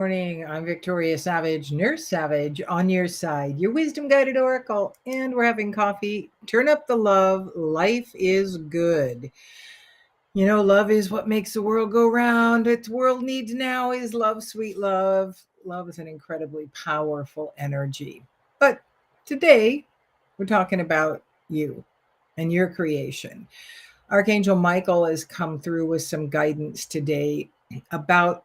Morning. I'm Victoria Savage, Nurse Savage, on your side, your wisdom guided oracle, and we're having coffee. Turn up the love. Life is good. Love is what makes the world go round. Its world needs now is love, sweet love. Love is an incredibly powerful energy. But today, we're talking about you and your creation. Archangel Michael has come through with some guidance today about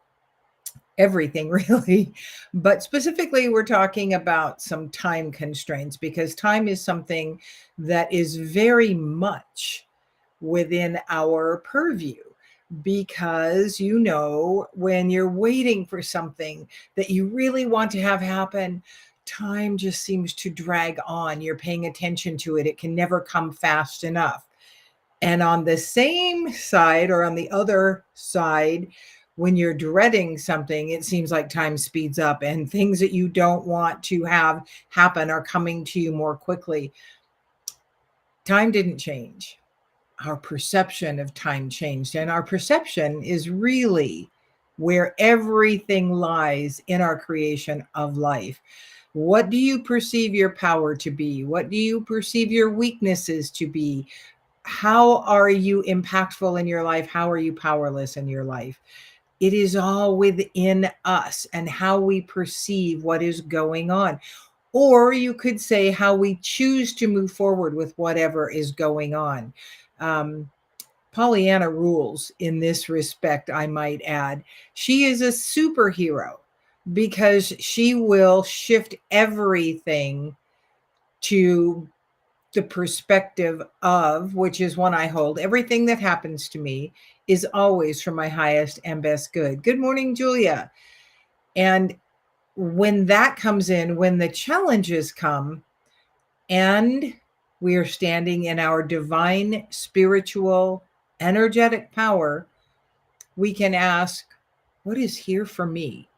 everything really, but specifically we're talking about some time constraints because time is something that is very much within our purview. Because when you're waiting for something that you really want to have happen, time just seems to drag on. You're paying attention to it, it can never come fast enough. And on the same side, or on the other side, when you're dreading something, it seems like time speeds up and things that you don't want to have happen are coming to you more quickly. Time didn't change. Our perception of time changed. And our perception is really where everything lies in our creation of life. What do you perceive your power to be? What do you perceive your weaknesses to be? How are you impactful in your life? How are you powerless in your life? It is all within us and how we perceive what is going on. Or you could say how we choose to move forward with whatever is going on. Um, Pollyanna rules in this respect, I might add. She is a superhero because she will shift everything to the perspective of, which is one I hold, everything that happens to me is always for my highest and best good. Good morning, Julia. And when that comes in, when the challenges come, and we are standing in our divine, spiritual, energetic power, we can ask, what is here for me?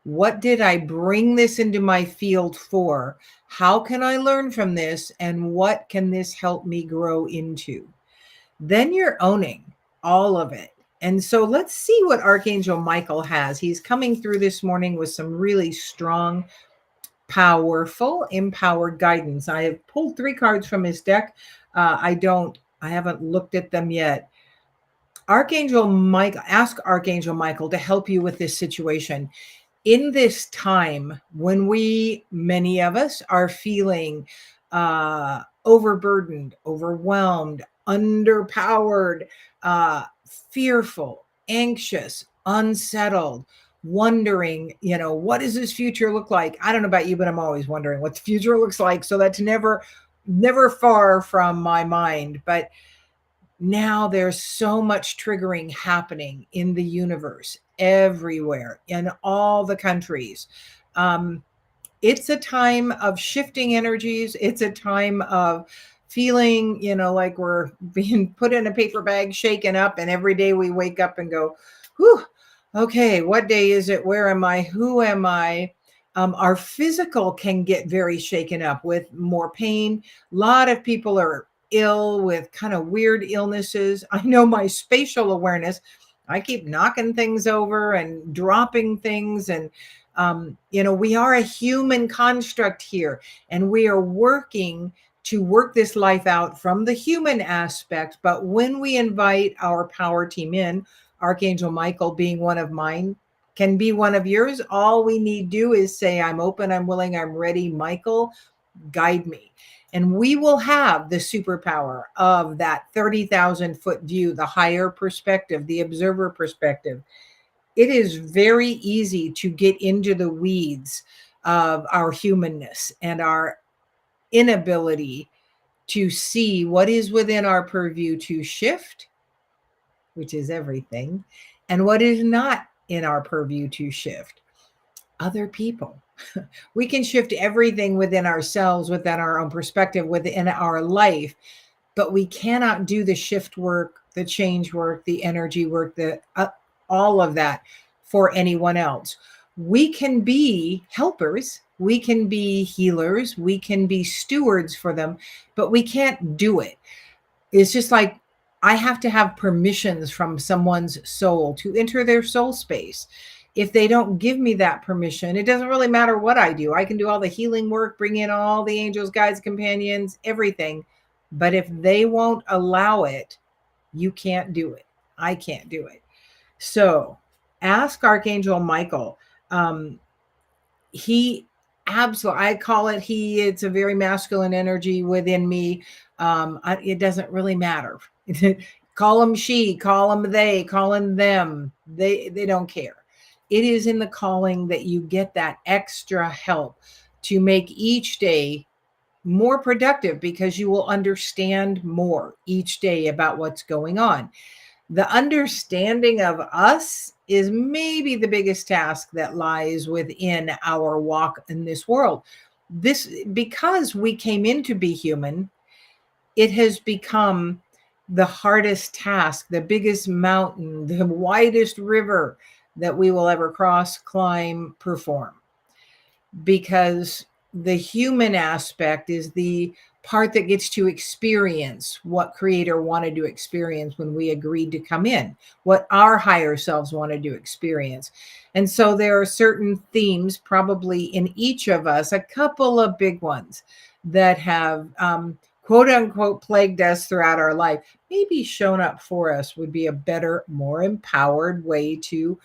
What did I bring this into my field for? How can I learn from this? And what can this help me grow into? Then you're owning all of it. And so let's see what Archangel Michael has. He's coming through this morning with some really strong, powerful, empowered guidance. I have pulled 3 cards from his deck. I haven't looked at them yet. Archangel Michael, ask Archangel Michael to help you with this situation. In this time when many of us are feeling overburdened, overwhelmed, underpowered, fearful, anxious, unsettled, wondering, what does this future look like? I don't know about you, but I'm always wondering what the future looks like. So that's never far from my mind. But now there's so much triggering happening in the universe, everywhere, in all the countries. It's a time of shifting energies. It's a time of feeling, like we're being put in a paper bag, shaken up, and every day we wake up and go, whew, okay, what day is it? Where am I? Who am I? Our physical can get very shaken up with more pain. A lot of people are ill with kind of weird illnesses. I know my spatial awareness, I keep knocking things over and dropping things. And, we are a human construct here, and we are working to work this life out from the human aspect. But when we invite our power team in, Archangel Michael being one of mine, can be one of yours. All we need do is say, I'm open, I'm willing, I'm ready. Michael, guide me. And we will have the superpower of that 30,000 foot view, the higher perspective, the observer perspective. It is very easy to get into the weeds of our humanness and our inability to see what is within our purview to shift, which is everything, and what is not in our purview to shift. Other people. We can shift everything within ourselves, within our own perspective, within our life, but we cannot do the shift work, the change work, the energy work, all of that for anyone else. We can be helpers, we can be healers, we can be stewards for them, but we can't do it. It's just like I have to have permissions from someone's soul to enter their soul space. if they don't give me that permission, it doesn't really matter what I do. I can do all the healing work, bring in all the angels, guides, companions, everything. But if they won't allow it, you can't do it. I can't do it. So ask Archangel Michael. He absolutely, I call it he, it's a very masculine energy within me. It doesn't really matter. Call them she, call them they, calling them. They don't care. It is in the calling that you get that extra help to make each day more productive, because you will understand more each day about what's going on. The understanding of us is maybe the biggest task that lies within our walk in this world. This, because we came in to be human, it has become the hardest task, the biggest mountain, the widest river that we will ever cross, climb, perform, because the human aspect is the part that gets to experience what creator wanted to experience when we agreed to come in, what our higher selves wanted to experience. And so there are certain themes probably in each of us, a couple of big ones that have quote unquote plagued us throughout our life. Maybe shown up for us would be a better, more empowered way to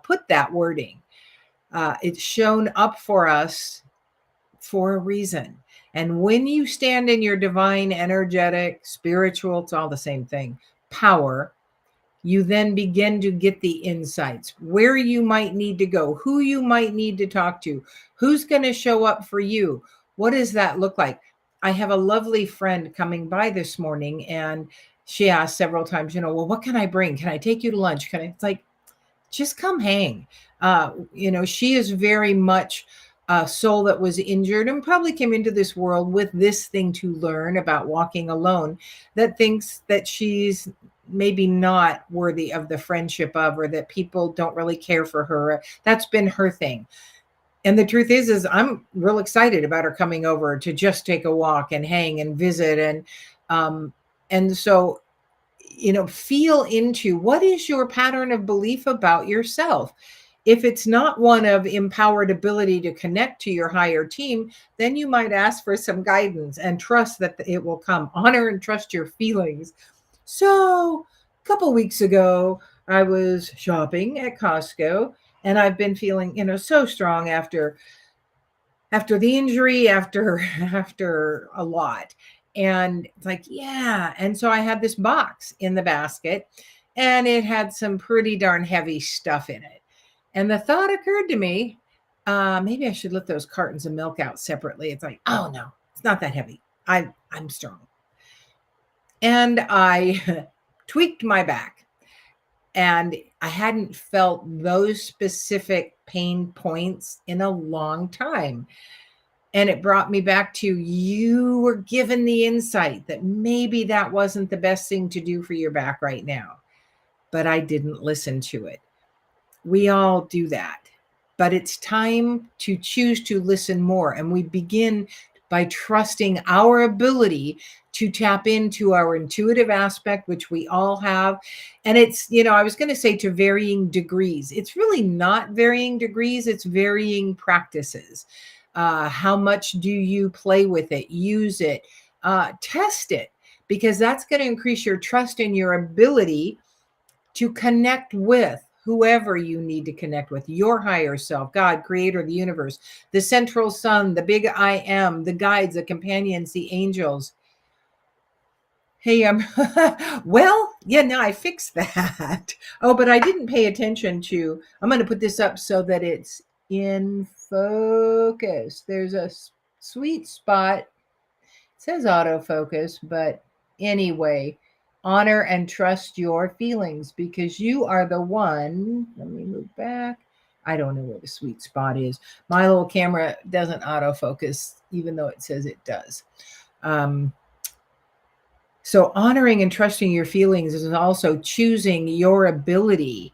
put that wording. It's shown up for us for a reason. And when you stand in your divine, energetic, spiritual, it's all the same thing, power, you then begin to get the insights, where you might need to go, who you might need to talk to, who's going to show up for you. What does that look like? I have a lovely friend coming by this morning, and she asked several times, well, what can I bring? Can I take you to lunch? Can I? It's like, just come hang. She is very much a soul that was injured and probably came into this world with this thing to learn about walking alone, that thinks that she's maybe not worthy of the friendship of, or that people don't really care for her. That's been her thing. And the truth is I'm real excited about her coming over to just take a walk and hang and visit. And so feel into what is your pattern of belief about yourself. If it's not one of empowered ability to connect to your higher team, then you might ask for some guidance and trust that it will come. Honor and trust your feelings. So a couple weeks ago, I was shopping at Costco, and I've been feeling, so strong after the injury, after a lot. And it's like, yeah. And so I had this box in the basket, and it had some pretty darn heavy stuff in it. And the thought occurred to me, maybe I should let those cartons of milk out separately. It's like, oh no, it's not that heavy. I'm strong. And I tweaked my back, and I hadn't felt those specific pain points in a long time. And it brought me back to, you were given the insight that maybe that wasn't the best thing to do for your back right now, but I didn't listen to it. We all do that, but it's time to choose to listen more. And we begin by trusting our ability to tap into our intuitive aspect, which we all have. And it's, I was going to say to varying degrees. It's really not varying degrees, it's varying practices. How much do you play with it, use it, test it, because that's going to increase your trust in your ability to connect with whoever you need to connect with, your higher self, God, creator, the universe, the central sun, the big I am, the guides, the companions, the angels. Hey, well, yeah, no, I fixed that. Oh, but I didn't pay attention to, I'm going to put this up so that it's in focus. There's a sweet spot. It says autofocus, but anyway, honor and trust your feelings, because you are the one. Let me move back. I don't know where the sweet spot is. My little camera doesn't autofocus, even though it says it does. So honoring and trusting your feelings is also choosing your ability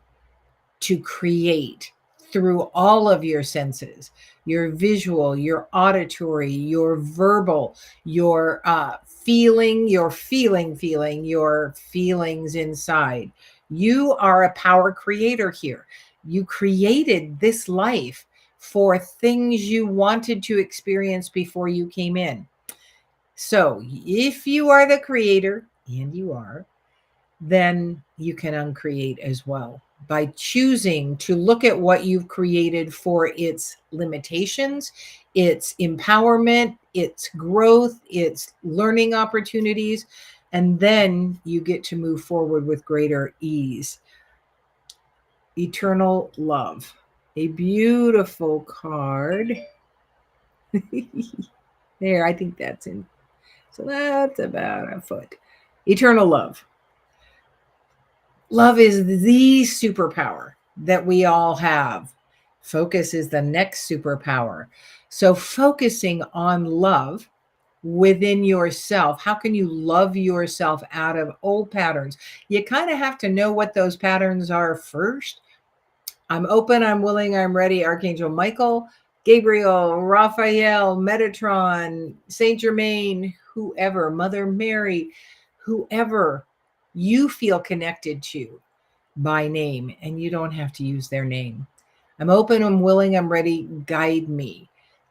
to create through all of your senses, your visual, your auditory, your verbal, your feeling, your feelings inside. You are a power creator here. You created this life for things you wanted to experience before you came in. So if you are the creator, and you are, then you can uncreate as well by choosing to look at what you've created for its limitations, its empowerment, its growth, its learning opportunities, and then you get to move forward with greater ease. Eternal love. A beautiful card. There, I think that's in. So that's about a foot. Eternal love. Love is the superpower that we all have. Focus is the next superpower. So, focusing on love within yourself, how can you love yourself out of old patterns? You kind of have to know what those patterns are first. I'm open, I'm willing, I'm ready. Archangel Michael, Gabriel, Raphael, Metatron, Saint Germain, whoever, Mother Mary, whoever you feel connected to by name, and you don't have to use their name. I'm open, I'm willing, I'm ready. Guide me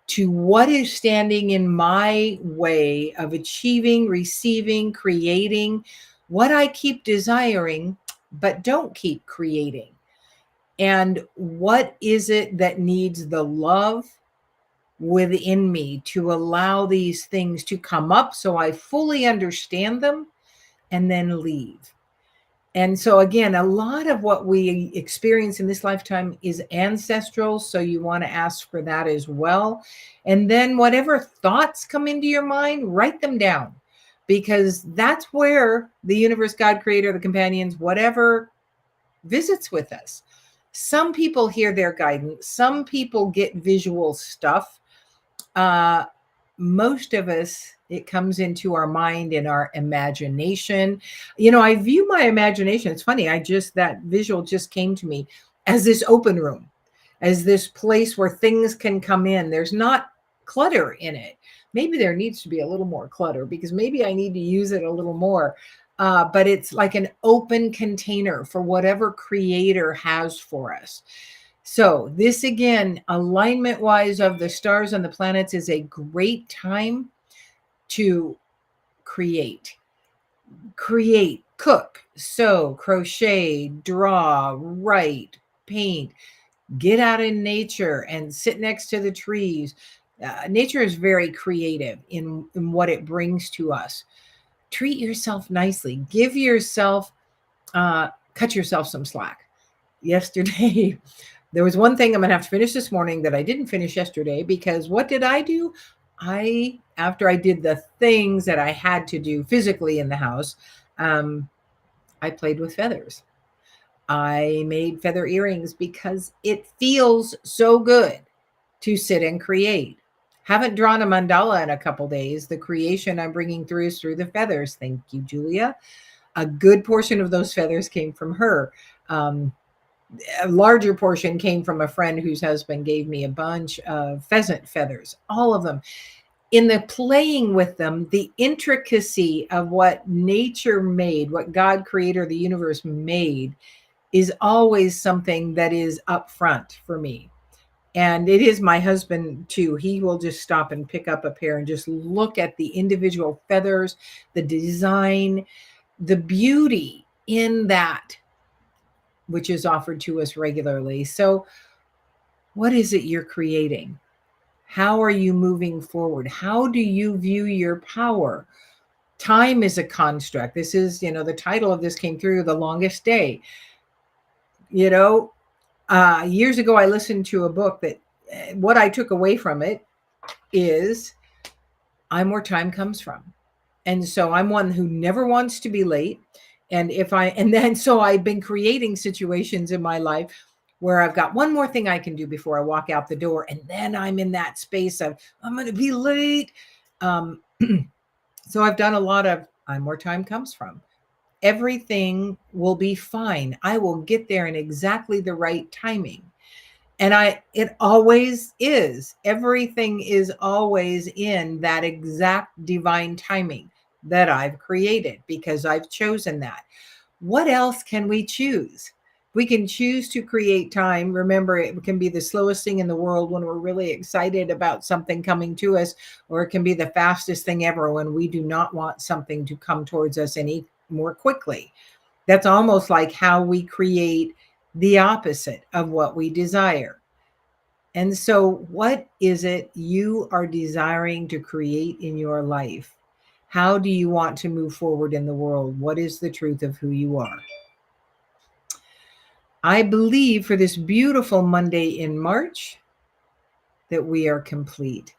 to what is standing in my way of achieving, receiving, creating what I keep desiring, but don't keep creating. And what is it that needs the love within me to allow these things to come up so I fully understand them and then leave? And so, again, a lot of what we experience in this lifetime is ancestral. So, you want to ask for that as well. And then, whatever thoughts come into your mind, write them down, because that's where the universe, God, creator, the companions, whatever visits with us. Some people hear their guidance, some people get visual stuff. Uh, Most of us, it comes into our mind and our imagination. I view my imagination, it's funny, that visual just came to me as this open room, as this place where things can come in. There's not clutter in it. Maybe there needs to be a little more clutter, because maybe I need to use it a little more. But it's like an open container for whatever creator has for us. So, this again, alignment wise of the stars and the planets, is a great time to create. Create, cook, sew, crochet, draw, write, paint. Get out in nature and sit next to the trees. Nature is very creative in what it brings to us. Treat yourself nicely. Give yourself, cut yourself some slack. Yesterday, there was one thing I'm going to have to finish this morning that I didn't finish yesterday, because what did I do? After I did the things that I had to do physically in the house, I played with feathers. I made feather earrings because it feels so good to sit and create. Haven't drawn a mandala in a couple days. The creation I'm bringing through is through the feathers. Thank you, Julia. A good portion of those feathers came from her. A larger portion came from a friend whose husband gave me a bunch of pheasant feathers, all of them. In the playing with them, the intricacy of what nature made, what God, creator of the universe, made, is always something that is up front for me. And it is my husband too. He will just stop and pick up a pair and just look at the individual feathers, the design, the beauty in that, which is offered to us regularly. So, what is it you're creating? How are you moving forward? How do you view your power? Time is a construct. This is, the title of this came through, The Longest Day. Years ago, I listened to a book that what I took away from it is I'm where time comes from. And so I'm one who never wants to be late. So I've been creating situations in my life where I've got one more thing I can do before I walk out the door. And then I'm in that space of, I'm going to be late. So I've done a lot of, I'm where time comes from. Everything will be fine. I will get there in exactly the right timing. And it always is. Everything is always in that exact divine timing that I've created, because I've chosen that. What else can we choose? We can choose to create time. Remember, it can be the slowest thing in the world when we're really excited about something coming to us, or it can be the fastest thing ever when we do not want something to come towards us any more quickly. That's almost like how we create the opposite of what we desire. And so, what is it you are desiring to create in your life? How do you want to move forward in the world? What is the truth of who you are? I believe for this beautiful Monday in March that we are complete.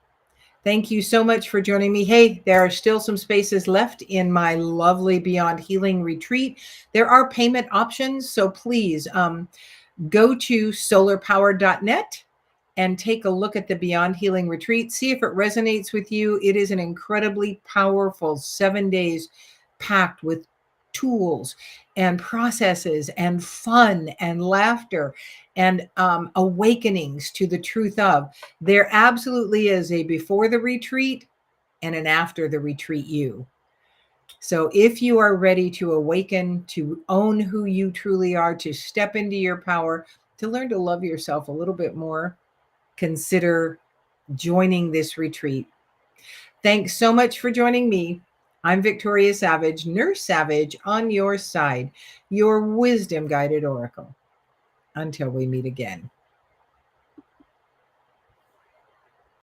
Thank you so much for joining me. Hey, there are still some spaces left in my lovely Beyond Healing retreat. There are payment options, so please go to solarpower.net and take a look at the Beyond Healing retreat. See if it resonates with you. It is an incredibly powerful 7 days packed with tools and processes and fun and laughter and awakenings to the truth of. There absolutely is a before the retreat and an after the retreat you. So if you are ready to awaken, to own who you truly are, to step into your power, to learn to love yourself a little bit more, consider joining this retreat. Thanks so much for joining me. I'm Victoria Savage, Nurse Savage, on your side, your wisdom guided oracle. Until we meet again.